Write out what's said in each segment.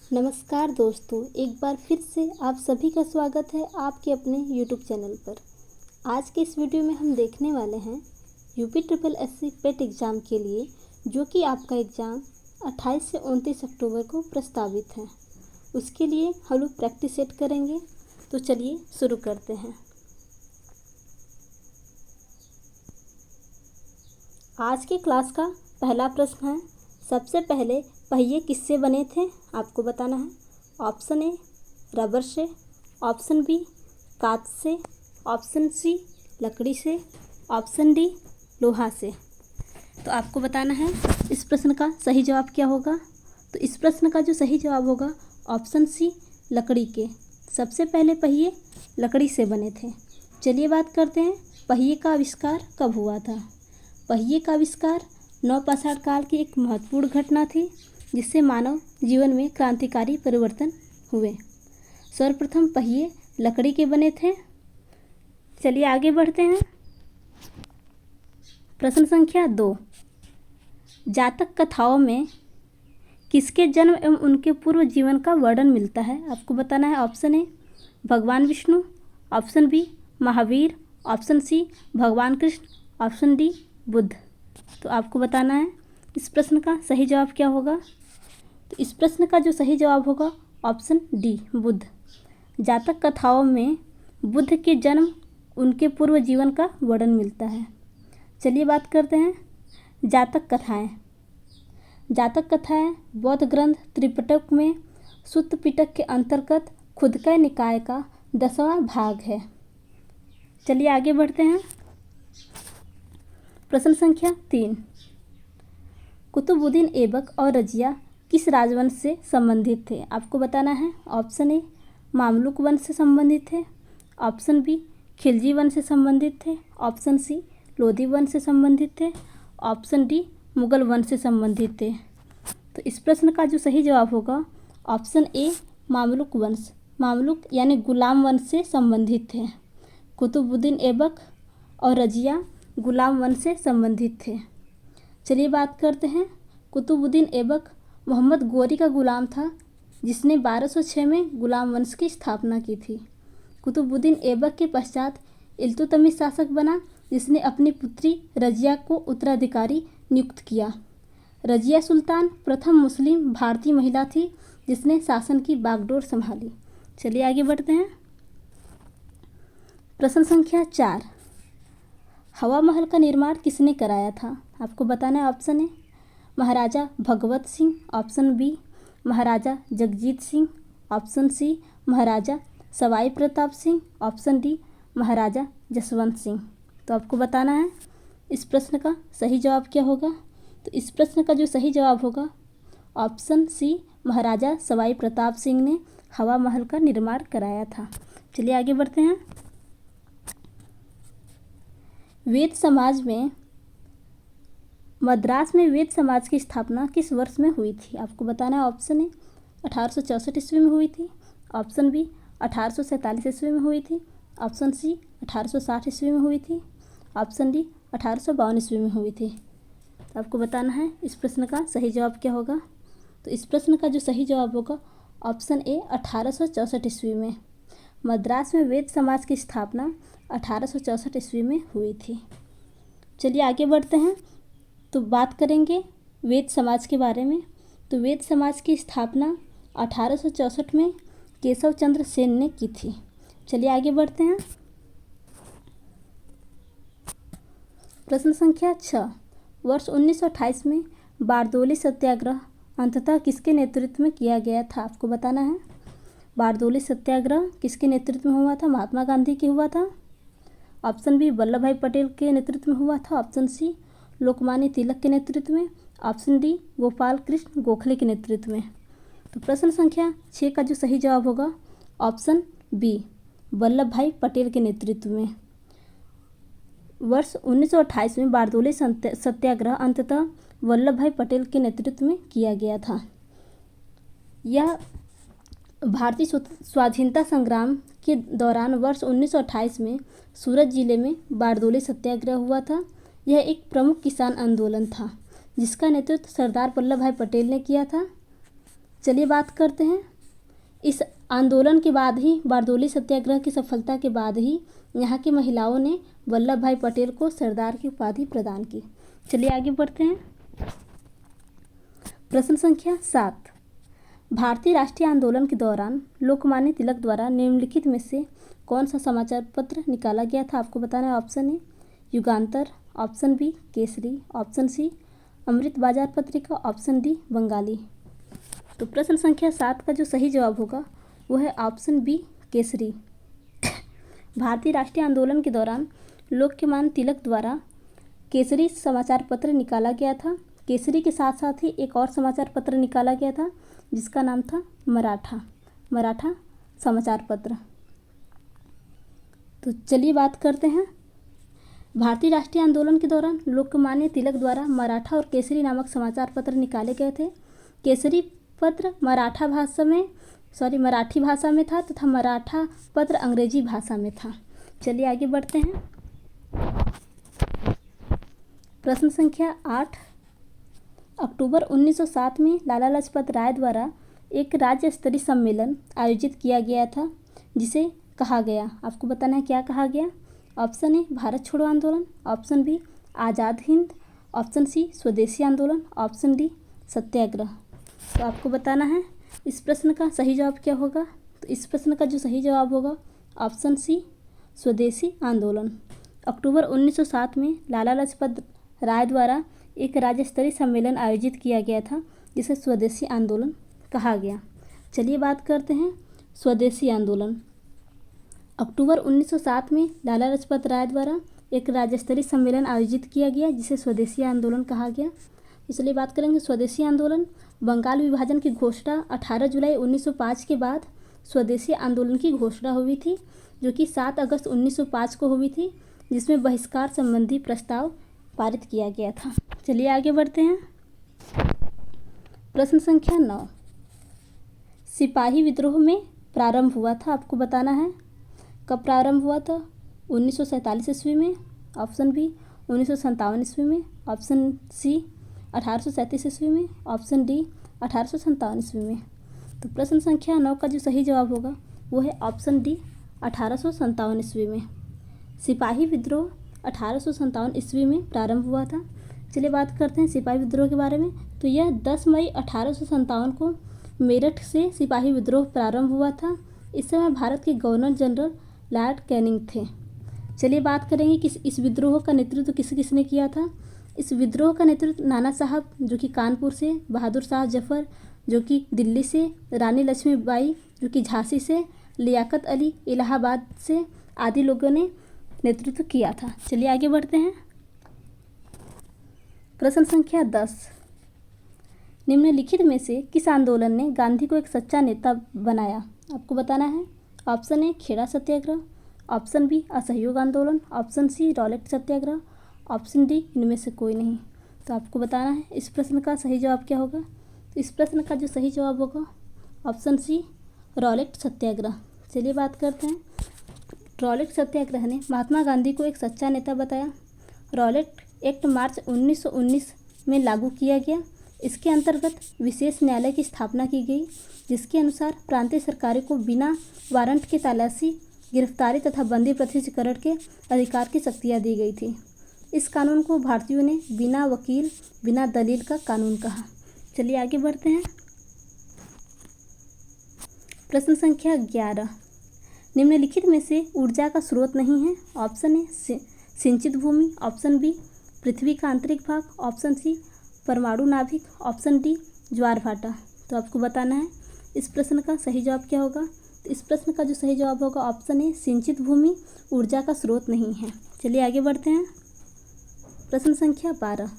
नमस्कार दोस्तों, एक बार फिर से आप सभी का स्वागत है आपके अपने YouTube चैनल पर। आज के इस वीडियो में हम देखने वाले हैं यूपी ट्रिपल एससी पेट एग्ज़ाम के लिए, जो कि आपका एग्ज़ाम 28 से 29 अक्टूबर को प्रस्तावित है। उसके लिए हम लोग प्रैक्टिस सेट करेंगे, तो चलिए शुरू करते हैं। आज की क्लास का पहला प्रश्न है, सबसे पहले पहिए किससे बने थे, आपको बताना है। ऑप्शन ए रबर से, ऑप्शन बी कांच से, ऑप्शन सी लकड़ी से, ऑप्शन डी लोहा से। तो आपको बताना है इस प्रश्न का सही जवाब क्या होगा। तो इस प्रश्न का जो सही जवाब होगा ऑप्शन सी लकड़ी के। सबसे पहले पहिए लकड़ी से बने थे। चलिए बात करते हैं पहिए का आविष्कार कब हुआ था। पहिए का आविष्कार नवपाषाण काल की एक महत्वपूर्ण घटना थी, जिससे मानव जीवन में क्रांतिकारी परिवर्तन हुए। सर्वप्रथम पहिए लकड़ी के बने थे। चलिए आगे बढ़ते हैं। प्रश्न संख्या 2, जातक कथाओं में किसके जन्म एवं उनके पूर्व जीवन का वर्णन मिलता है, आपको बताना है। ऑप्शन ए भगवान Vishnu, option B Mahavir, option C भगवान कृष्ण, ऑप्शन डी बुद्ध। तो आपको बताना है इस प्रश्न का सही जवाब क्या होगा। तो इस प्रश्न का जो सही जवाब होगा ऑप्शन डी बुद्ध। जातक कथाओं में बुद्ध के जन्म उनके पूर्व जीवन का वर्णन मिलता है। चलिए बात करते हैं जातक कथाएं। जातक कथाएं बौद्ध ग्रंथ त्रिपिटक में सुत्त पिटक के अंतर्गत खुदका निकाय का 10वां भाग है। चलिए आगे बढ़ते हैं। प्रश्न संख्या 3, कुतुबुद्दीन ऐबक और रजिया किस राजवंश से संबंधित थे, आपको बताना है। ऑप्शन ए मामलुक वंश से संबंधित थे, ऑप्शन बी खिलजी वंश से संबंधित थे, ऑप्शन सी लोधी वंश से संबंधित थे, ऑप्शन डी मुगल वंश से संबंधित थे। तो इस प्रश्न का जो सही जवाब होगा ऑप्शन ए मामलुक वंश। मामलुक यानी गुलाम वंश से संबंधित थे। कुतुबुद्दीन ऐबक और रजिया गुलाम वंश से संबंधित थे। चलिए बात करते हैं कुतुबुद्दीन ऐबक मोहम्मद गोरी का गुलाम था, जिसने 1206 में गुलाम वंश की स्थापना की थी। कुतुबुद्दीन ऐबक के पश्चात इल्तुतमिश शासक बना, जिसने अपनी पुत्री रजिया को उत्तराधिकारी नियुक्त किया। रजिया सुल्तान प्रथम मुस्लिम भारतीय महिला थी, जिसने शासन की बागडोर संभाली। चलिए आगे बढ़ते हैं। प्रश्न संख्या 4, हवा महल का निर्माण किसने कराया था, आपको बताना है। Option A Maharaja Bhagwat Singh, option B Maharaja Jagjit Singh, option C Maharaja Sawai Pratap Singh, option D Maharaja Jaswant Singh. तो आपको बताना है इस प्रश्न का सही जवाब क्या होगा। तो इस प्रश्न का जो सही जवाब होगा ऑप्शन सी महाराजा सवाई प्रताप सिंह ने हवा महल का निर्माण कराया था। चलिए आगे बढ़ते हैं। वेद समाज में मद्रास में वेद समाज की स्थापना किस वर्ष में हुई थी, आपको बताना है। ऑप्शन ए 1864 ईस्वी में हुई थी, ऑप्शन बी 1847 ईस्वी में हुई थी, ऑप्शन सी 1860 ईस्वी में हुई थी, ऑप्शन डी 1852 ईस्वी में हुई थी। तो आपको बताना है इस प्रश्न का सही जवाब क्या होगा। तो इस प्रश्न का जो सही जवाब होगा ऑप्शन ए 1864 ईस्वी में। मद्रास में वेद समाज की स्थापना 1864 ईस्वी में हुई थी। चलिए आगे बढ़ते हैं। तो बात करेंगे वेद समाज के बारे में। तो वेद समाज की स्थापना 1864 में केशव चंद्र सेन ने की थी। चलिए आगे बढ़ते हैं। प्रश्न संख्या 6, वर्ष 1928 में बारदोली सत्याग्रह अंततः किसके नेतृत्व में किया गया था, आपको बताना है। बारदोली सत्याग्रह किसके नेतृत्व में हुआ था, महात्मा गांधी के हुआ था। ऑप्शन बी वल्लभ भाई पटेल के नेतृत्व में हुआ था, ऑप्शन सी लोकमान्य तिलक के नेतृत्व में, ऑप्शन डी गोपाल कृष्ण गोखले के नेतृत्व में। तो प्रश्न संख्या 6 का जो सही जवाब होगा ऑप्शन बी वल्लभ भाई पटेल के नेतृत्व में। वर्ष 1928 में बारदोली सत्याग्रह अंततः वल्लभ भाई पटेल के नेतृत्व में किया गया था। यह भारतीय स्वाधीनता संग्राम के दौरान वर्ष 1928 में सूरत जिले में बारदोली सत्याग्रह हुआ था। यह एक प्रमुख किसान आंदोलन था, जिसका नेतृत्व सरदार वल्लभ भाई पटेल ने किया था। चलिए बात करते हैं। इस आंदोलन के बाद ही, बारदोली सत्याग्रह की सफलता के बाद ही यहाँ की महिलाओं ने वल्लभ भाई पटेल को सरदार की उपाधि प्रदान की। चलिए आगे बढ़ते हैं। प्रश्न संख्या 7, भारतीय राष्ट्रीय आंदोलन के दौरान लोकमान्य तिलक द्वारा निम्नलिखित में से कौन सा समाचार पत्र निकाला गया था? आपको बताना है। Option A Yugantar, option B Kesari, option C Amrita Bazar Patrika, option D Bengali. तो प्रश्न संख्या 7 का जो सही जवाब होगा वो है ऑप्शन बी केसरी। भारतीय राष्ट्रीय आंदोलन के दौरान लोकमान्य तिलक द्वारा केसरी समाचार पत्र निकाला गया था। केसरी के साथ साथ ही एक और समाचार पत्र निकाला गया था जिसका नाम था मराठा समाचार पत्र। तो चलिए बात करते हैं। भारतीय राष्ट्रीय आंदोलन के दौरान लोकमान्य तिलक द्वारा मराठा और केसरी नामक समाचार पत्र निकाले गए थे। केसरी पत्र मराठी भाषा में था तथा मराठा पत्र अंग्रेजी भाषा में था। चलिए आगे बढ़ते हैं। प्रश्न संख्या 8, अक्टूबर 1907 में लाला लाजपत राय द्वारा एक राज्य स्तरीय सम्मेलन आयोजित किया गया था जिसे कहा गया। आपको बताना है क्या कहा गया। ऑप्शन ए भारत छोड़ो आंदोलन, option B Azad Hind, option C स्वदेशी आंदोलन, ऑप्शन डी सत्याग्रह। तो आपको बताना है इस प्रश्न का सही जवाब क्या होगा। तो इस प्रश्न का जो सही जवाब होगा ऑप्शन सी स्वदेशी आंदोलन। अक्टूबर 1907 में लाला लाजपत राय द्वारा एक राज्य स्तरीय सम्मेलन आयोजित किया गया था जिसे स्वदेशी आंदोलन कहा गया। चलिए बात करते हैं स्वदेशी आंदोलन। अक्टूबर 1907 में लाला लाजपत राय द्वारा एक राज्य स्तरीय सम्मेलन आयोजित किया गया जिसे स्वदेशी आंदोलन कहा गया। इसलिए बात करेंगे स्वदेशी आंदोलन। बंगाल विभाजन की घोषणा 18 जुलाई 1905 के बाद स्वदेशी आंदोलन की घोषणा हुई थी जो कि 7 अगस्त 1905 को हुई थी, जिसमें बहिष्कार संबंधी प्रस्ताव पारित किया गया था। चलिए आगे बढ़ते हैं। प्रश्न संख्या 9, सिपाही विद्रोह में प्रारंभ हुआ था। आपको बताना है कब प्रारंभ हुआ था। 1947 ईस्वी में, ऑप्शन बी 1957 ईस्वी में, ऑप्शन सी 1837 ईस्वी में, ऑप्शन डी 1857 ईस्वी में। तो प्रश्न संख्या 9 का जो सही जवाब होगा वो है ऑप्शन डी 1857 ईस्वी में। सिपाही विद्रोह 1857 ईस्वी में प्रारंभ हुआ था। चलिए बात करते हैं सिपाही विद्रोह के बारे में। तो यह 10 मई 1857 को मेरठ से सिपाही विद्रोह प्रारंभ हुआ था। इस समय भारत के गवर्नर जनरल लॉर्ड कैनिंग थे। चलिए बात करेंगे कि इस विद्रोह का नेतृत्व किसने किया था। इस विद्रोह का नेतृत्व नाना साहब जो कि कानपुर से, बहादुर शाह जफर जो कि दिल्ली से, रानी लक्ष्मीबाई जो कि झांसी से, लियाकत अली इलाहाबाद से आदि लोगों ने नेतृत्व किया था। चलिए आगे बढ़ते हैं। प्रश्न संख्या 10, निम्नलिखित में से किस आंदोलन ने गांधी को एक सच्चा नेता बनाया? आपको बताना है। Option A Kheda satyagraha, option B असहयोग आंदोलन, option C Rowlatt satyagraha, option D इनमें से कोई नहीं। तो आपको बताना है इस प्रश्न का सही जवाब क्या होगा। तो इस प्रश्न का जो सही जवाब होगा ऑप्शन सी रॉलेट सत्याग्रह। चलिए बात करते हैं। रॉलेट सत्याग्रह ने महात्मा गांधी को एक सच्चा नेता बताया। रॉलेट एक्ट मार्च 1919 में लागू किया गया। इसके अंतर्गत विशेष न्यायालय की स्थापना की गई जिसके अनुसार प्रांतीय सरकारों को बिना वारंट के तलाशी, गिरफ्तारी तथा बंदी प्रत्यक्षीकरण के अधिकार की शक्तियाँ दी गई थी। इस कानून को भारतीयों ने बिना वकील बिना दलील का कानून कहा। चलिए आगे बढ़ते हैं। प्रश्न संख्या 11, निम्नलिखित में से ऊर्जा का स्रोत नहीं है। ऑप्शन ए सिंचित भूमि, ऑप्शन बी पृथ्वी का आंतरिक भाग, ऑप्शन सी परमाणु नाभिक, ऑप्शन डी ज्वार भाटा। तो आपको बताना है इस प्रश्न का सही जवाब क्या होगा। तो इस प्रश्न का जो सही जवाब होगा ऑप्शन ए सिंचित भूमि ऊर्जा का स्रोत नहीं है। चलिए आगे बढ़ते हैं। प्रश्न संख्या 12,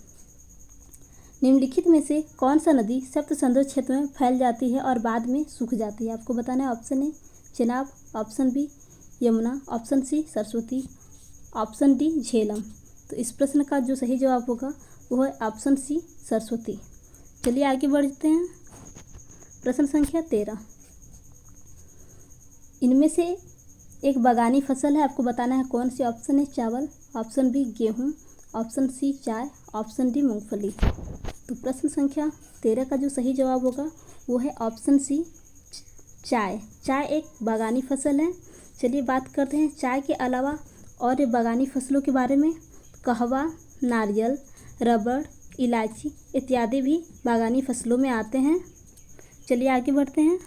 निम्नलिखित में से कौन सा नदी सप्त समुद्र क्षेत्र में फैल जाती है और बाद में सूख जाती है? आपको बताना है। Option A Chenab, option B Yamuna, option C Saraswati, option D Jhelum. तो इस प्रश्न का जो सही जवाब होगा वो है ऑप्शन सी सरस्वती। चलिए आगे बढ़ते हैं। प्रश्न संख्या 13, इनमें से एक बागानी फसल है। आपको बताना है कौन सी। ऑप्शन ए चावल, ऑप्शन बी गेहूँ, ऑप्शन सी चाय, ऑप्शन डी मूंगफली। तो प्रश्न संख्या 13 का जो सही जवाब होगा वो है ऑप्शन सी, चाय। चाय एक बागानी फसल है। चलिए बात करते हैं चाय के अलावा और बागानी फसलों के बारे में। कहवा, नारियल, रबड़, इलायची इत्यादि भी बागानी फसलों में आते हैं। चलिए आगे बढ़ते हैं।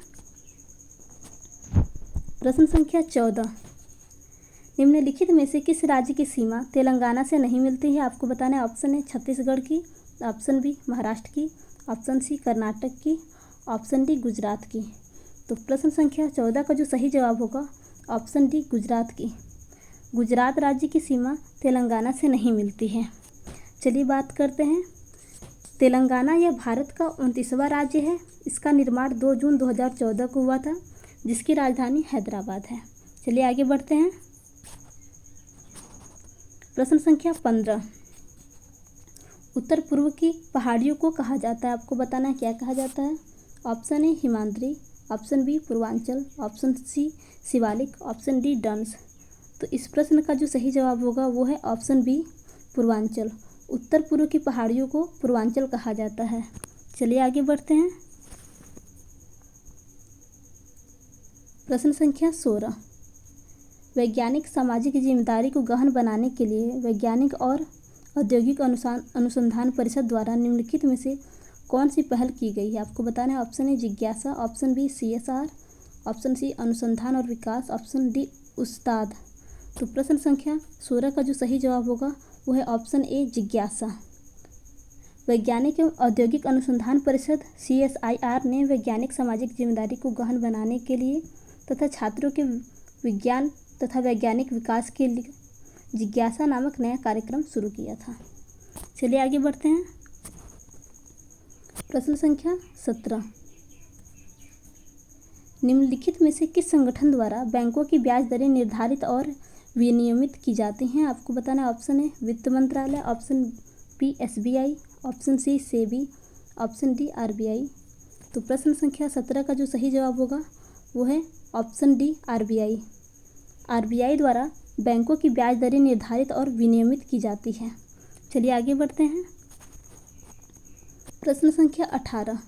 प्रश्न संख्या 14, निम्नलिखित में से किस राज्य की सीमा तेलंगाना से नहीं मिलती है? आपको बताना है। ऑप्शन ए छत्तीसगढ़ की, ऑप्शन बी महाराष्ट्र की, ऑप्शन सी कर्नाटक की, ऑप्शन डी गुजरात की। तो प्रश्न संख्या 14 का जो सही जवाब होगा ऑप्शन डी, गुजरात की। गुजरात राज्य की सीमा तेलंगाना से नहीं मिलती है। चलिए बात करते हैं। तेलंगाना यह भारत का 29वां राज्य है। इसका निर्माण 2 जून 2014 को हुआ था, जिसकी राजधानी हैदराबाद है। चलिए आगे बढ़ते हैं। प्रश्न संख्या 15, उत्तर पूर्व की पहाड़ियों को कहा जाता है? आपको बताना है क्या कहा जाता है। Option A Himadri, option B Purvanchal, option C Shivalik, option D Duns. तो इस प्रश्न का जो सही जवाब होगा वो है ऑप्शन बी, पूर्वांचल। उत्तर पूर्व की पहाड़ियों को पूर्वांचल कहा जाता है। चलिए आगे बढ़ते हैं। प्रश्न संख्या 16, वैज्ञानिक सामाजिक जिम्मेदारी को गहन बनाने के लिए वैज्ञानिक और औद्योगिक अनुसंधान परिषद द्वारा निम्नलिखित में से कौन सी पहल की गई है? आपको बताना है। ऑप्शन ए जिज्ञासा, option B CSR, option C अनुसंधान और विकास, ऑप्शन डी उस्ताद। तो प्रश्न संख्या 16 का जो सही जवाब होगा वो है ऑप्शन ए जिज्ञासा। वैज्ञानिक एवं औद्योगिक अनुसंधान परिषद CSIR ने वैज्ञानिक सामाजिक जिम्मेदारी को गहन बनाने के लिए तथा छात्रों के विज्ञान तथा वैज्ञानिक विकास के लिए जिज्ञासा नामक नया कार्यक्रम शुरू किया था। चलिए आगे बढ़ते हैं। प्रश्न संख्या 17, निम्नलिखित में से किस संगठन द्वारा बैंकों की ब्याज दरें निर्धारित और विनियमित की जाती हैं? आपको बताना है। ऑप्शन ए वित्त मंत्रालय, option B SBI, option C SEBI, option D RBI। तो प्रश्न संख्या 17 का जो सही जवाब होगा वो है ऑप्शन डी RBI। RBI द्वारा बैंकों की ब्याज दरें निर्धारित और विनियमित की जाती है। चलिए आगे बढ़ते हैं। प्रश्न संख्या 18,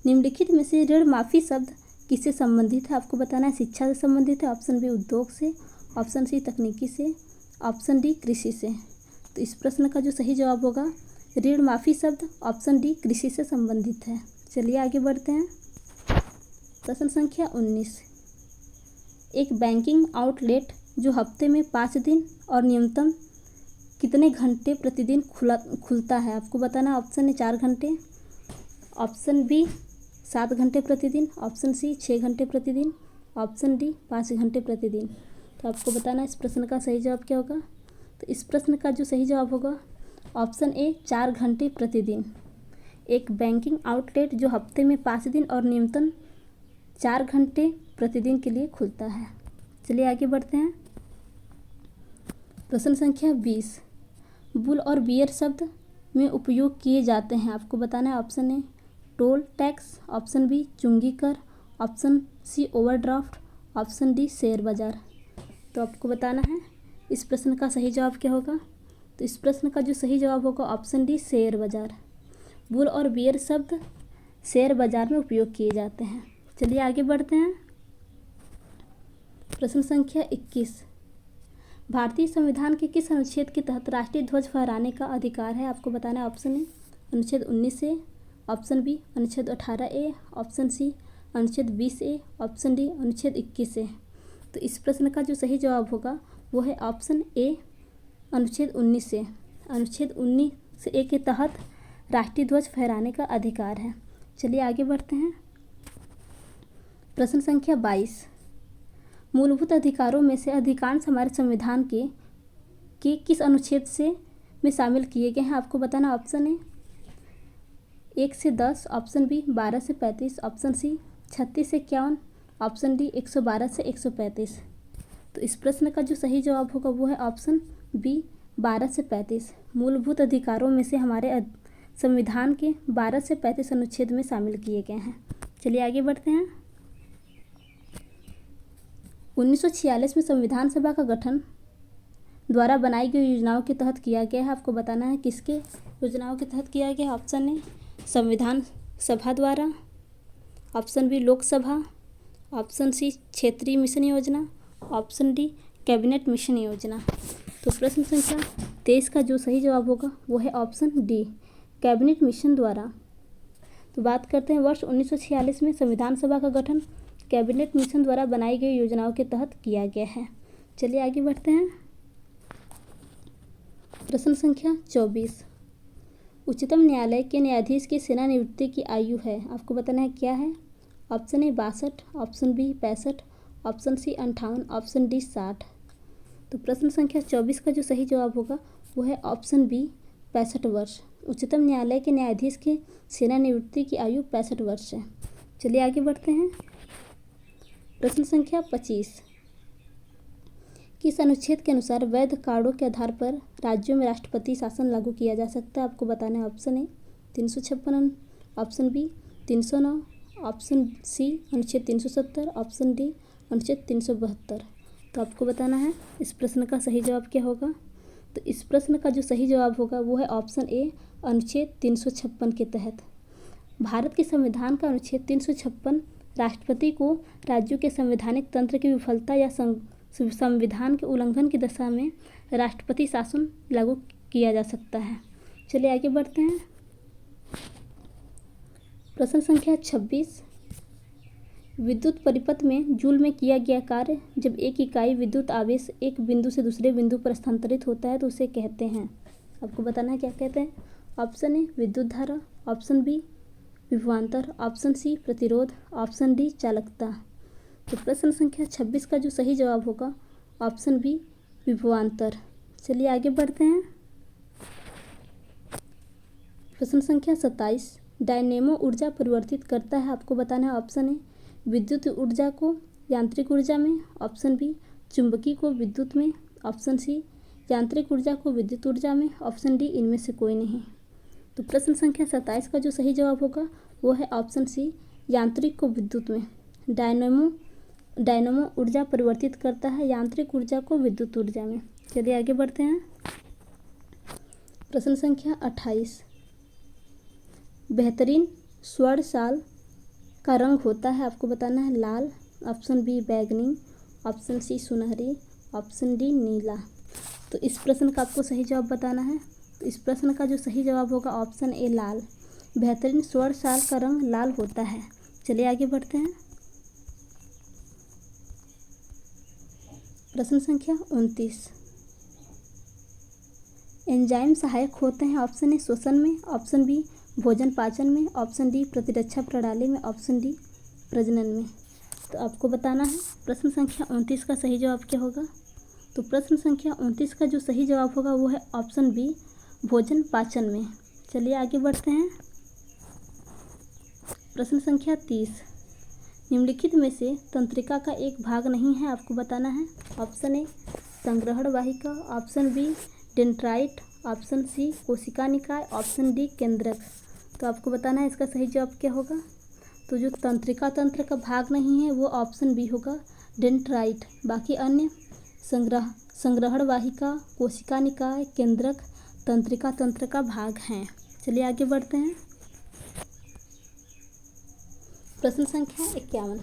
निम्नलिखित में से ऋण माफी शब्द किससे संबंधित है? आपको बताना है। शिक्षा से संबंधित है, ऑप्शन बी उद्योग से, ऑप्शन सी तकनीकी से, ऑप्शन डी कृषि से। तो इस प्रश्न का जो सही जवाब होगा ऋण माफी शब्द ऑप्शन डी कृषि से संबंधित है। चलिए आगे बढ़ते हैं। प्रश्न संख्या 19, एक बैंकिंग आउटलेट जो हफ्ते में 5 दिन और न्यूनतम कितने घंटे प्रतिदिन खुलता है? आपको बताना। ऑप्शन ए 4 घंटे, ऑप्शन बी 7 घंटे प्रतिदिन, ऑप्शन सी 6 घंटे प्रतिदिन, ऑप्शन डी 5 घंटे प्रतिदिन। तो आपको बताना इस प्रश्न का सही जवाब क्या होगा। तो इस प्रश्न का जो सही जवाब होगा ऑप्शन ए 4 घंटे प्रतिदिन। एक बैंकिंग आउटलेट जो हफ्ते में 5 दिन और न्यूनतम 4 घंटे प्रतिदिन के लिए खुलता है। चलिए आगे बढ़ते हैं। प्रश्न संख्या 20, बुल और बियर शब्द में उपयोग किए जाते हैं? आपको बताना है। Option A toll tax, option B चुंगी कर, option C overdraft, option D share बाजार। तो आपको बताना है इस प्रश्न का सही जवाब क्या होगा। तो इस प्रश्न का जो सही जवाब होगा ऑप्शन डी शेयर बाजार। बुल और बियर शब्द शेयर बाजार में उपयोग किए जाते हैं। चलिए आगे बढ़ते हैं। प्रश्न संख्या 21, भारतीय संविधान के किस अनुच्छेद के तहत राष्ट्रीय ध्वज फहराने का अधिकार है? आपको बताना है। ऑप्शन ए अनुच्छेद 19 ए, ऑप्शन बी अनुच्छेद 18 ए, ऑप्शन सी अनुच्छेद 20 ए, ऑप्शन डी अनुच्छेद 21 ए। तो इस प्रश्न का जो सही जवाब होगा वो है ऑप्शन ए अनुच्छेद 19 ए। अनुच्छेद 19 ए के तहत राष्ट्रीय ध्वज फहराने का अधिकार है। चलिए आगे बढ़ते हैं। प्रश्न संख्या 22, मूलभूत अधिकारों में से अधिकांश हमारे संविधान के किस अनुच्छेद से में शामिल किए गए हैं? आपको बताना। ऑप्शन ए 1 से 10, ऑप्शन बी 12 से 35, ऑप्शन सी 36 से 51, ऑप्शन डी 112 से 135। तो इस प्रश्न का जो सही जवाब होगा वो है ऑप्शन बी 12 से 35। मूलभूत अधिकारों में से हमारे संविधान के 12 से 35 अनुच्छेद में शामिल किए गए हैं। चलिए आगे बढ़ते हैं। 1946 में संविधान सभा का गठन द्वारा बनाई गई योजनाओं के तहत किया गया है। आपको बताना है किसके योजनाओं के तहत किया गया है। ऑप्शन ए संविधान सभा द्वारा, option B Lok Sabha, option C क्षेत्रीय मिशन योजना, ऑप्शन डी कैबिनेट मिशन योजना। तो प्रश्न संख्या 23 का जो सही जवाब होगा वो है ऑप्शन डी कैबिनेट मिशन द्वारा। तो बात करते हैं वर्ष 1946 में संविधान सभा का गठन कैबिनेट मिशन द्वारा बनाई गई योजनाओं के तहत किया गया है। चलिए आगे बढ़ते हैं। प्रश्न संख्या 24, उच्चतम न्यायालय के न्यायाधीश की सेवानिवृत्ति की आयु है। आपको बताना है क्या है। Option A 62, option B 65, option C 58, option D 60। तो प्रश्न संख्या 24 का जो सही जवाब होगा वो है ऑप्शन बी 65 वर्ष। उच्चतम न्यायालय के न्यायाधीश की सेवानिवृत्ति की आयु 65 वर्ष है। चलिए आगे बढ़ते हैं। प्रश्न संख्या 25, किस अनुच्छेद के अनुसार वैध कार्डों के आधार पर राज्यों में राष्ट्रपति शासन लागू किया जा सकता है। आपको बताना है option A 356, option B 309, option C अनुच्छेद 370, ऑप्शन डी अनुच्छेद 372। तो आपको बताना है इस प्रश्न का सही जवाब क्या होगा। तो इस प्रश्न का जो सही जवाब होगा वो है ऑप्शन ए अनुच्छेद 356 के तहत। भारत के संविधान का अनुच्छेद 356 राष्ट्रपति को राज्यों के संवैधानिक तंत्र की विफलता या संविधान के उल्लंघन की दशा में राष्ट्रपति शासन लागू किया जा सकता है। चलिए आगे बढ़ते हैं। प्रश्न संख्या 26, विद्युत परिपथ में जूल में किया गया कार्य जब एक इकाई विद्युत आवेश एक बिंदु से दूसरे बिंदु पर स्थानांतरित होता है तो उसे कहते हैं। आपको बताना है क्या कहते हैं। ऑप्शन ए विद्युत धारा, ऑप्शन बी विभवांतर, ऑप्शन सी प्रतिरोध, ऑप्शन डी चालकता। तो प्रश्न संख्या 26 का जो सही जवाब होगा ऑप्शन बी विभवांतर। चलिए आगे बढ़ते हैं। प्रश्न संख्या 27, डायनेमो ऊर्जा परिवर्तित करता है। आपको बताना है ऑप्शन ए विद्युत ऊर्जा को यांत्रिक ऊर्जा में, ऑप्शन बी चुंबकीय को विद्युत में, ऑप्शन सी यांत्रिक ऊर्जा को विद्युत ऊर्जा में, ऑप्शन डी इनमें से कोई नहीं। तो प्रश्न संख्या 27 का जो सही जवाब होगा वो है ऑप्शन सी यांत्रिक को विद्युत में। डायनेमो ऊर्जा परिवर्तित करता है यांत्रिक ऊर्जा को विद्युत ऊर्जा में। चलिए आगे बढ़ते हैं। प्रश्न संख्या 28, बेहतरीन स्वर्ण शाल का रंग होता है। आपको बताना है लाल, ऑप्शन बी बैंगनी, ऑप्शन सी सुनहरी, ऑप्शन डी नीला। तो इस प्रश्न का आपको सही जवाब बताना है। तो इस प्रश्न का जो सही जवाब होगा ऑप्शन ए लाल। बेहतरीन स्वर्ण शाल का रंग लाल होता है। चलिए आगे बढ़ते हैं। प्रश्न संख्या 29, एंजाइम सहायक होते हैं। ऑप्शन ए श्वसन में, ऑप्शन बी भोजन पाचन में, ऑप्शन डी प्रतिरक्षा प्रणाली में, ऑप्शन डी प्रजनन में। तो आपको बताना है प्रश्न संख्या 29 का सही जवाब क्या होगा। तो प्रश्न संख्या 29 का जो सही जवाब होगा वो है ऑप्शन बी भोजन पाचन में। चलिए आगे बढ़ते हैं। प्रश्न संख्या 30, निम्नलिखित में से तंत्रिका का एक भाग नहीं है। आपको बताना है ऑप्शन ए संग्रहण वाहिका, option B dendrite, option C कोशिका निकाय, ऑप्शन डी केंद्रक। तो आपको बताना है इसका सही जवाब क्या होगा। तो जो तंत्रिका तंत्र का भाग नहीं है वो ऑप्शन बी होगा डेंड्राइट। बाकी अन्य संग्रहण वाहिका, कोशिका निकाय, केंद्रक तंत्रिका तंत्र का भाग हैं। चलिए आगे बढ़ते हैं। प्रश्न संख्या 51,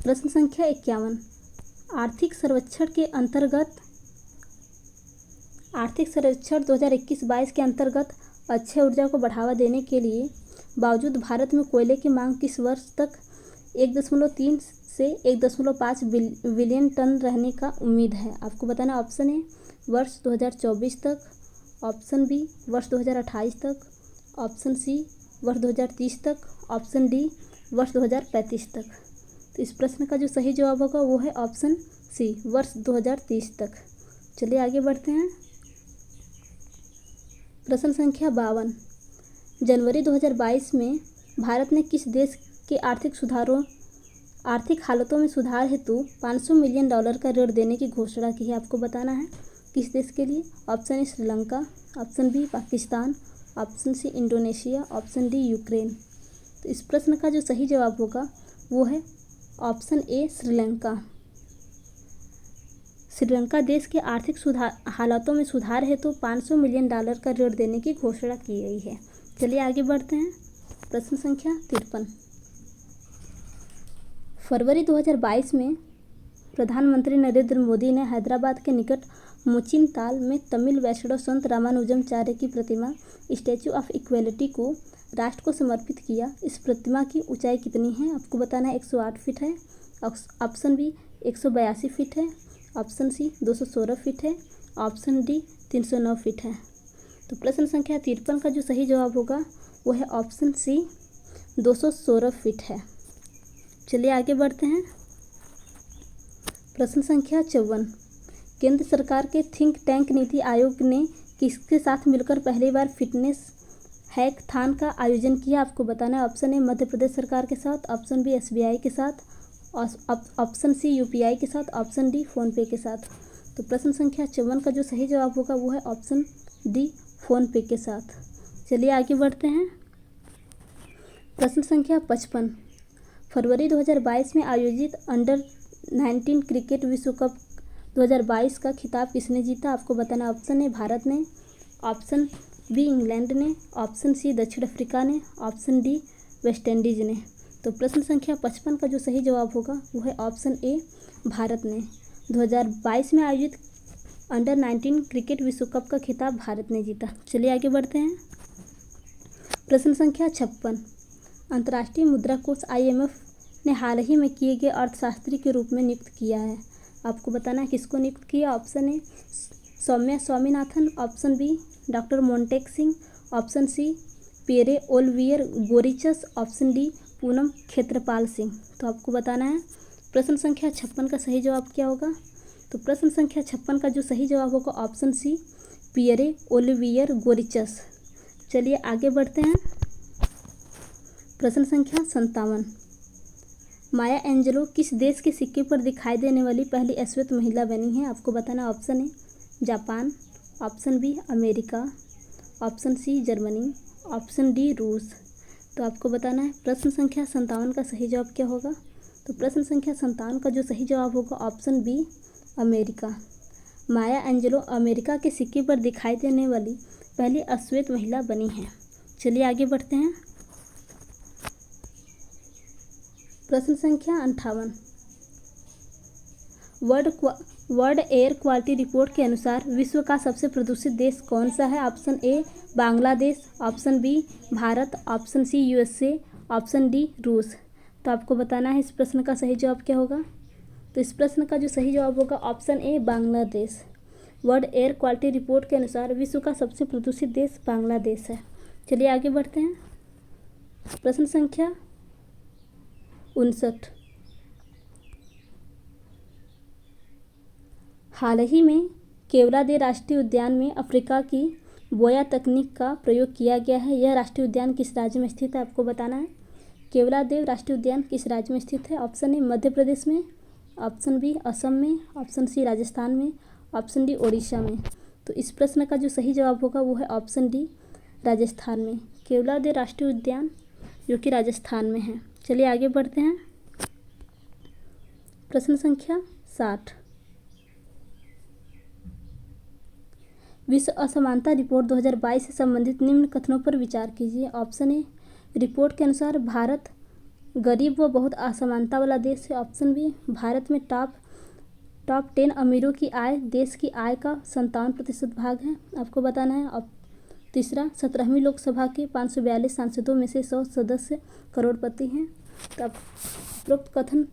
प्रश्न संख्या 51, आर्थिक सर्वेक्षण 2021-22 के अंतर्गत अक्षय ऊर्जा को बढ़ावा देने के लिए बावजूद भारत में कोयले की मांग किस वर्ष तक 1.3 से 1.5 बिलियन टन रहने का उम्मीद है। आपको बताना ऑप्शन ए वर्ष 2024 तक, ऑप्शन बी वर्ष 2028 तक, ऑप्शन सी वर्ष 2030 तक, ऑप्शन डी वर्ष 2035 तक। तो इस प्रश्न का जो सही जवाब होगा वो है ऑप्शन सी वर्ष 2030 तक। चलिए आगे बढ़ते हैं। प्रश्न संख्या 52, जनवरी 2022 में भारत ने किस देश के आर्थिक हालतों में सुधार हेतु $500 मिलियन का ऋण देने की घोषणा की है। आपको बताना है किस देश के लिए। Option A Sri Lanka, option B Pakistan, option C Indonesia, option D Ukraine. तो तो इस प्रश्न का जो सही जवाब होगा वो है ऑप्शन ए श्रीलंका। श्रीलंका देश के आर्थिक हालातों में सुधार हेतु तो $500 मिलियन का ऋण देने की घोषणा की गई है। चलिए आगे बढ़ते हैं। प्रश्न संख्या 53। फरवरी 2022 में प्रधानमंत्री नरेंद्र मोदी ने हैदराबाद के निकट मुचिनताल में तमिल वैष्णव संत रामानुजमचार्य की प्रतिमा स्टैचू ऑफ इक्वलिटी को राष्ट्र को समर्पित किया। इस प्रतिमा की ऊंचाई कितनी है? आपको बताना है 108 फीट है, ऑप्शन बी 182 फीट है, ऑप्शन सी 216 फीट है, ऑप्शन डी 309 फीट है। तो प्रश्न संख्या 53 का जो सही जवाब होगा वो है ऑप्शन सी 216 फीट है। चलिए आगे बढ़ते हैं। प्रश्न संख्या 54। केंद्र सरकार के थिंक टैंक नीति आयोग ने किसके साथ मिलकर पहली बार फिटनेस हैकथॉन का आयोजन किया? आपको बताना है ऑप्शन ए मध्य प्रदेश सरकार के साथ, ऑप्शन बी SBI के साथ, ऑप्शन सी UPI के साथ, ऑप्शन डी फ़ोनपे के साथ। तो प्रश्न संख्या 54 का जो सही जवाब होगा वो है ऑप्शन डी फ़ोनपे के साथ। चलिए आगे बढ़ते हैं। प्रश्न संख्या 55। फरवरी 2022 में आयोजित अंडर 19 क्रिकेट विश्व कप 2022 का खिताब किसने जीता? आपको बताना ऑप्शन ए भारत ने, ऑप्शन बी इंग्लैंड ने, ऑप्शन सी दक्षिण अफ्रीका ने, ऑप्शन डी वेस्ट इंडीज़ ने। तो प्रश्न संख्या 55 का जो सही जवाब होगा वो है ऑप्शन ए भारत ने। 2022 में आयोजित अंडर 19 क्रिकेट विश्व कप का खिताब भारत ने जीता। चलिए आगे बढ़ते हैं। प्रश्न संख्या 56। अंतर्राष्ट्रीय मुद्रा कोष IMF ने हाल ही में किए गए अर्थशास्त्री के रूप में नियुक्त किया है। आपको बताना है किसको नियुक्त किया? Option A Soumya Swaminathan, option B doctor Montek Singh, option C Pierre Olivier Gourinchas, option D Poonam Khetrapal Singh. तो आपको बताना है प्रश्न संख्या 56 का सही जवाब क्या होगा? तो प्रश्न संख्या 56 का जो सही जवाब होगा ऑप्शन सी पियरे ओलिवियर गोरिचस। चलिए आगे बढ़ते हैं। प्रश्न संख्या 57। माया एंजेलो किस देश के सिक्के पर दिखाई देने वाली पहली श्वेत महिला बनी है? आपको बताना option A Japan, option B America, option C Germany, option D रूस। तो आपको बताना है प्रश्न संख्या 57 का सही जवाब क्या होगा? तो प्रश्न संख्या 57 का जो सही जवाब होगा ऑप्शन बी अमेरिका। माया एंजेलो अमेरिका के सिक्के पर दिखाई देने वाली पहली श्वेत महिला बनी है। चलिए आगे बढ़ते हैं। प्रश्न संख्या 58। वर्ल्ड एयर क्वालिटी रिपोर्ट के अनुसार विश्व का सबसे प्रदूषित देश कौन सा है? Option A Bangladesh, option B Bharat, option C USA, option D रूस। तो आपको बताना है इस प्रश्न का सही जवाब क्या होगा? तो इस प्रश्न का जो सही जवाब होगा option A Bangladesh. World air quality report के अनुसार विश्व का सबसे प्रदूषित देश बांग्लादेश है। चलिए आगे बढ़ते हैं। प्रश्न संख्या 59। हाल ही में केवलादेव राष्ट्रीय उद्यान में अफ्रीका की बोया तकनीक का प्रयोग किया गया है। यह राष्ट्रीय उद्यान किस राज्य में स्थित है? आपको बताना है केवलादेव राष्ट्रीय उद्यान किस राज्य में स्थित है? ऑप्शन ए मध्य प्रदेश में, ऑप्शन बी असम में, ऑप्शन सी राजस्थान में, ऑप्शन डी ओडिशा में। तो इस प्रश्न का जो सही जवाब होगा वो है ऑप्शन डी राजस्थान में। केवलादेव राष्ट्रीय उद्यान जो कि राजस्थान में है। चलिए आगे बढ़ते हैं। प्रश्न संख्या 60। विश्व असमानता रिपोर्ट 2022 से संबंधित निम्न कथनों पर विचार कीजिए। ऑप्शन ए रिपोर्ट के अनुसार भारत गरीब व बहुत असमानता वाला देश है। ऑप्शन बी भारत में टॉप 10 अमीरों की आय देश की आय का 57% भाग है। आपको बताना है। अब तीसरा 17वीं लोकसभा के 542 सांसदों में से 100 सदस्य करोड़पति हैं। तब उपरोक्त कथन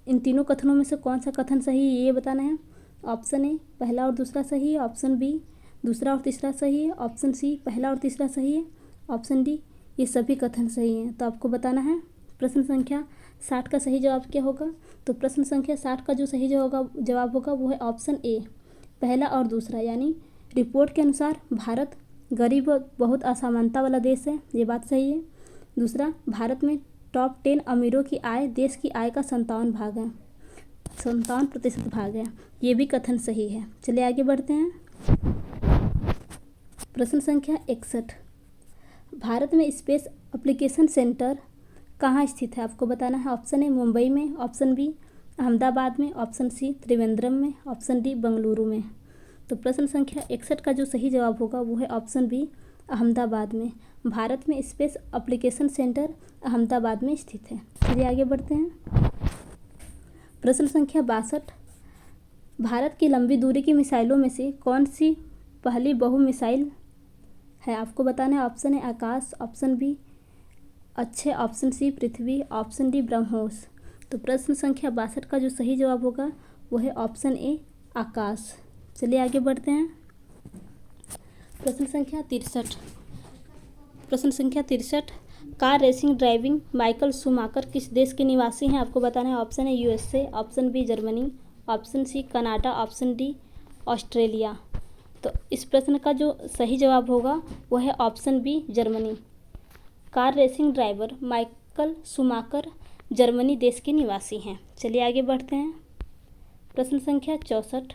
इन तीनों कथनों में से कौन सा कथन सही है ये बताना है। ऑप्शन ए पहला और दूसरा सही है, ऑप्शन बी दूसरा और तीसरा सही है, ऑप्शन सी पहला और तीसरा सही है, ऑप्शन डी ये सभी कथन सही हैं। तो आपको बताना है प्रश्न संख्या 60 का सही जवाब क्या होगा। तो प्रश्न संख्या 60 का जो सही जवाब होगा वो है ऑप्शन ए पहला और दूसरा। यानी रिपोर्ट के अनुसार भारत गरीब व बहुत असमानता वाला देश है, ये बात सही है। दूसरा भारत में टॉप 10 अमीरों की आय देश की आय का 57% भाग है, ये भी कथन सही है। चलिए आगे बढ़ते हैं। प्रश्न संख्या 61। भारत में स्पेस एप्लीकेशन सेंटर कहाँ स्थित है आपको बताना है। ऑप्शन ए मुंबई में, ऑप्शन बी अहमदाबाद में, ऑप्शन सी त्रिवेंद्रम में, ऑप्शन डी बेंगलुरु में। तो प्रश्न संख्या 61 का जो सही जवाब होगा वो है ऑप्शन बी अहमदाबाद में। भारत में स्पेस एप्लीकेशन सेंटर अहमदाबाद में स्थित है। चलिए आगे बढ़ते हैं। प्रश्न संख्या 62, भारत की लंबी दूरी की मिसाइलों में से कौन सी पहली बहु मिसाइल है आपको बताना है। ऑप्शन है Akash, option B Akshay, option C Prithvi, option D BrahMos. तो प्रश्न संख्या 62 का जो सही जवाब होगा वो है ऑप्शन ए आकाश। चलिए आगे बढ़ते हैं। प्रश्न संख्या 63, car racing driving Michael Schumacher किस देश के निवासी हैं आपको बताना है। ऑप्शन है USA, option B Germany, option C Canada, option D Australia. तो इस प्रश्न का जो सही जवाब होगा वो है option B Germany. Car racing driver Michael Schumacher Germany देश के निवासी हैं। चलिए आगे बढ़ते हैं। प्रश्न संख्या 64,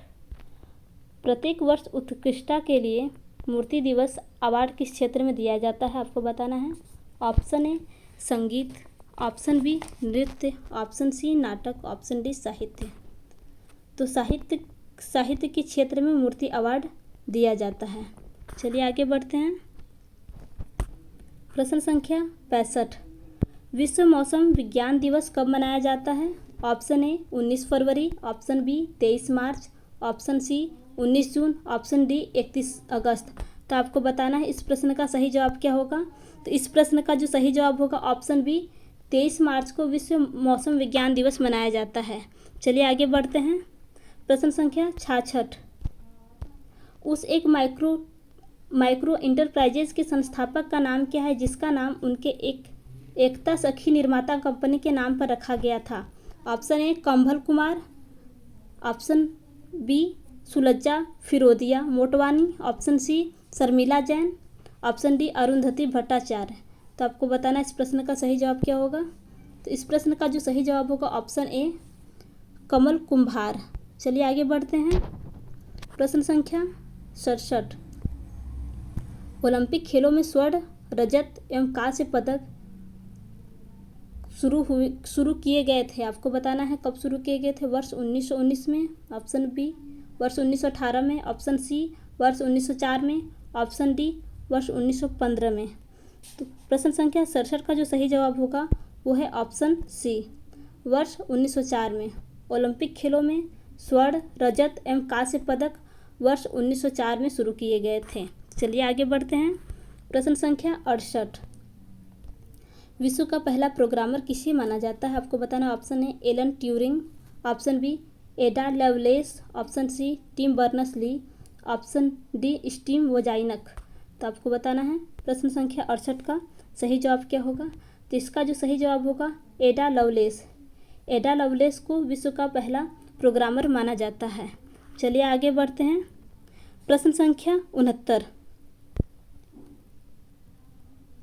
प्रत्येक वर्ष उत्कृष्टता के लिए मूर्ति दिवस अवार्ड किस क्षेत्र में दिया जाता है आपको बताना है। ऑप्शन ए संगीत, ऑप्शन बी नृत्य, ऑप्शन सी नाटक, ऑप्शन डी साहित्य। तो साहित्य के क्षेत्र में मूर्ति अवार्ड दिया जाता है। चलिए आगे बढ़ते हैं। प्रश्न संख्या 65, विश्व मौसम विज्ञान दिवस कब मनाया जाता है। ऑप्शन ए 19 फरवरी, ऑप्शन बी 23 मार्च, ऑप्शन सी 19 जून, ऑप्शन डी 31 अगस्त। तो आपको बताना है इस प्रश्न का सही जवाब क्या होगा। तो इस प्रश्न का जो सही जवाब होगा ऑप्शन बी 23 मार्च को विश्व मौसम विज्ञान दिवस मनाया जाता है। चलिए आगे बढ़ते हैं। प्रश्न संख्या 66, उस एक माइक्रो इंटरप्राइजेज के संस्थापक का नाम क्या है जिसका नाम उनके एकता सखी निर्माता कंपनी के नाम पर रखा गया था। Option A Kambhal Kumar, option B Sulajja Firodia Motwani, option C Sharmila Jain, option D Arundhati Bhattacharya. तो आपको बताना इस प्रश्न का सही जवाब क्या होगा। तो इस प्रश्न का जो सही जवाब होगा ऑप्शन ए कमल कुंभार। चलिए आगे बढ़ते हैं। प्रश्न संख्या 67, ओलंपिक खेलों में स्वर्ण, रजत एवं कांस्य पदक शुरू किए गए थे आपको बताना है कब शुरू किए गए थे। वर्ष 1919 में, ऑप्शन बी वर्ष 1918 में, ऑप्शन सी वर्ष 1904 में, ऑप्शन डी वर्ष 1915 में। तो प्रश्न संख्या 67 का जो सही जवाब होगा वो है ऑप्शन सी वर्ष 1904 में। ओलंपिक खेलों में स्वर्ण, रजत एवं कांस्य पदक वर्ष 1904 में शुरू किए गए थे। चलिए आगे बढ़ते हैं। प्रश्न संख्या 68, विश्व का पहला प्रोग्रामर किसे माना जाता है आपको बताना। ऑप्शन है Alan Turing, option B Ada Lovelace, option C Tim Berners-Lee, option D Steve Wozniak. तो आपको बताना है प्रश्न संख्या 68 का सही जवाब क्या होगा। तो इसका जो सही जवाब होगा एडा लवलेस। एडा लवलेस को विश्व का पहला प्रोग्रामर माना जाता है। चलिए आगे बढ़ते हैं। प्रश्न संख्या 69,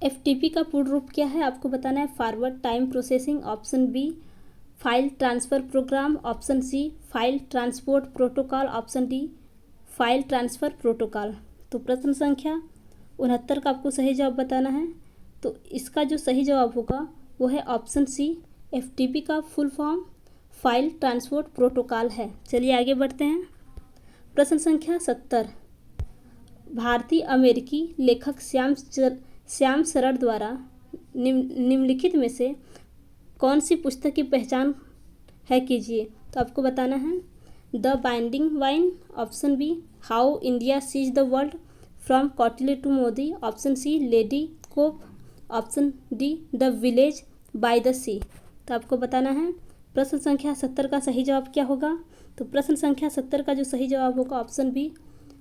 FTP का पूर्ण रूप क्या है आपको बताना है। Forward time processing, option B file transfer program, option C file transport protocol, option D file transfer protocol. तो प्रश्न संख्या 69 का आपको सही जवाब बताना है। तो इसका जो सही जवाब होगा वो है ऑप्शन सी FTP का full form file transport protocol है। चलिए आगे बढ़ते हैं। प्रश्न संख्या 70, भारतीय अमेरिकी लेखक श्याम सरन द्वारा निम्नलिखित में से कौन सी पुस्तक की पहचान है कीजिए। तो आपको बताना है the binding vine, option B how India sees the world from Kautilya to Modi, option C lady cop, option D the village by the sea. तो आपको बताना है प्रश्न संख्या 70 का सही जवाब क्या होगा। तो प्रश्न संख्या 70 का जो सही जवाब होगा option B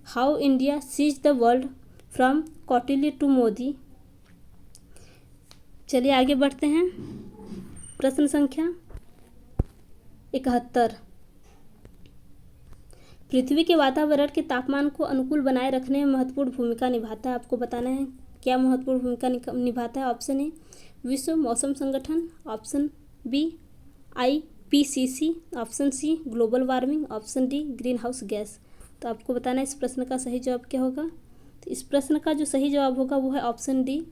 how India sees the world from Kautilya to Modi. चलिए आगे बढ़ते हैं। प्रश्न संख्या 71, पृथ्वी के वातावरण के तापमान को अनुकूल बनाए रखने में महत्वपूर्ण भूमिका निभाता है आपको बताना है क्या महत्वपूर्ण भूमिका निभाता है। ऑप्शन ए विश्व मौसम संगठन, option B IPCC, option C global warming, option D greenhouse gas. तो आपको बताना है इस प्रश्न का सही जवाब क्या होगा। तो इस प्रश्न का जो सही जवाब होगा वो है option D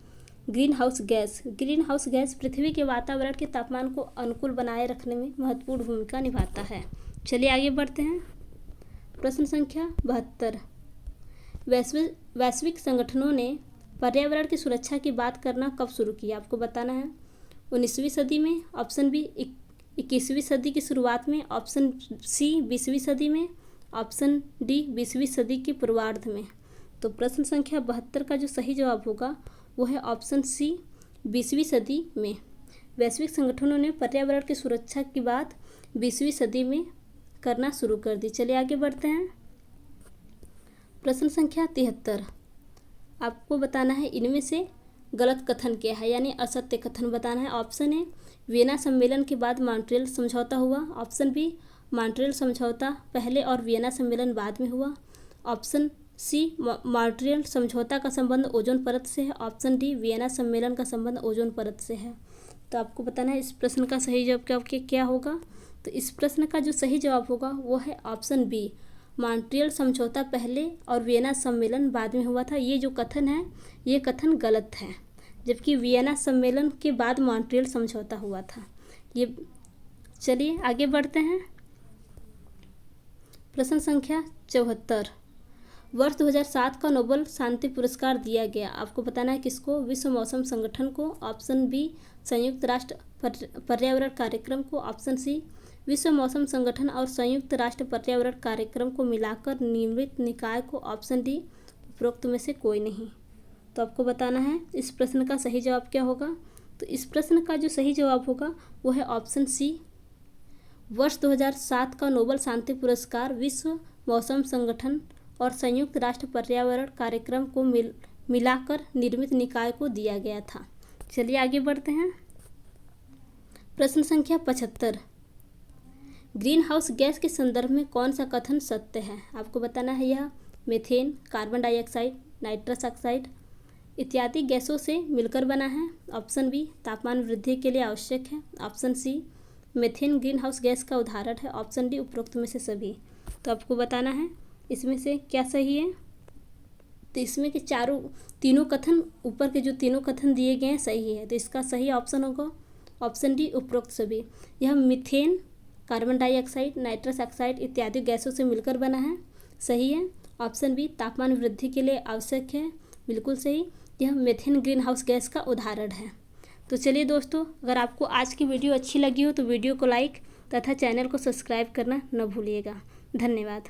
greenhouse gas पृथ्वी के वातावरण के तापमान को अनुकूल बनाए रखने में महत्वपूर्ण भूमिका निभाता है। चलिए आगे बढ़ते हैं। प्रश्न संख्या 72। वैश्विक संगठनों ने पर्यावरण की सुरक्षा की बात करना कब शुरू किया? आपको बताना है 19वीं सदी में, ऑप्शन बी 21वीं सदी की शुरुआत में, ऑप्शन सी 20वीं सदी में, ऑप्शन डी 20वीं सदी के पूर्वार्ध में। तो प्रश्न संख्या 72 का जो सही जवाब होगा वो है ऑप्शन सी 20वीं सदी में। वैश्विक संगठनों ने पर्यावरण की सुरक्षा की बात 20वीं सदी में करना शुरू कर दी। चलिए आगे बढ़ते हैं। प्रश्न संख्या 73। आपको बताना है इनमें से गलत कथन क्या है, यानी असत्य कथन बताना है। ऑप्शन ए वियना सम्मेलन के बाद मॉन्ट्रियल समझौता हुआ, ऑप्शन बी मॉन्ट्रियल समझौता पहले और वियना सम्मेलन बाद में हुआ, ऑप्शन सी मॉन्ट्रियल समझौता का संबंध ओजोन परत से है, ऑप्शन डी वियना सम्मेलन का संबंध ओजोन परत से है। तो आपको बताना है इस प्रश्न का सही जवाब क्या होगा। तो इस प्रश्न का जो सही जवाब होगा वो है ऑप्शन बी मॉन्ट्रियल समझौता पहले और वियना सम्मेलन बाद में हुआ था। ये जो कथन है ये कथन गलत है, जबकि वियना सम्मेलन के बाद मॉन्ट्रियल समझौता हुआ था ये। चलिए आगे बढ़ते हैं। प्रश्न संख्या 74। वर्ष 2007 का नोबेल शांति पुरस्कार दिया गया। आपको बताना है किसको? विश्व मौसम संगठन को, ऑप्शन बी संयुक्त राष्ट्र पर्यावरण कार्यक्रम को, ऑप्शन सी विश्व मौसम संगठन और संयुक्त राष्ट्र पर्यावरण कार्यक्रम को मिलाकर नियमित निकाय को, ऑप्शन डी उपरोक्त में से कोई नहीं। तो आपको बताना है इस प्रश्न का सही जवाब क्या होगा। तो इस प्रश्न का जो सही जवाब होगा वो है ऑप्शन सी वर्ष 2007 का नोबेल शांति पुरस्कार विश्व मौसम संगठन और संयुक्त राष्ट्र पर्यावरण कार्यक्रम को मिलाकर निर्मित निकाय को दिया गया था। चलिए आगे बढ़ते हैं। प्रश्न संख्या 75। ग्रीन हाउस गैस के संदर्भ में कौन सा कथन सत्य है? आपको बताना है यह methane, carbon dioxide, nitrous oxide इत्यादि गैसों से मिलकर बना है, ऑप्शन बी तापमान वृद्धि के लिए आवश्यक है, option C methane greenhouse gas का उदाहरण है, ऑप्शन डी उपरोक्त में से सभी। तो आपको बताना है इसमें से क्या सही है। तो इसमें के तीनों कथन, ऊपर के जो तीनों कथन दिए गए हैं सही है। तो इसका सही ऑप्शन होगा ऑप्शन डी उपरोक्त सभी। यह methane, carbon dioxide, nitrous oxide इत्यादि गैसों से मिलकर बना है, सही है। ऑप्शन बी तापमान वृद्धि के लिए आवश्यक है, बिल्कुल सही। यह मीथेन ग्रीन हाउस गैस का उदाहरण है। तो चलिए दोस्तों, अगर आपको आज की वीडियो अच्छी लगी हो तो वीडियो को लाइक तथा चैनल को सब्सक्राइब करना न भूलिएगा। धन्यवाद।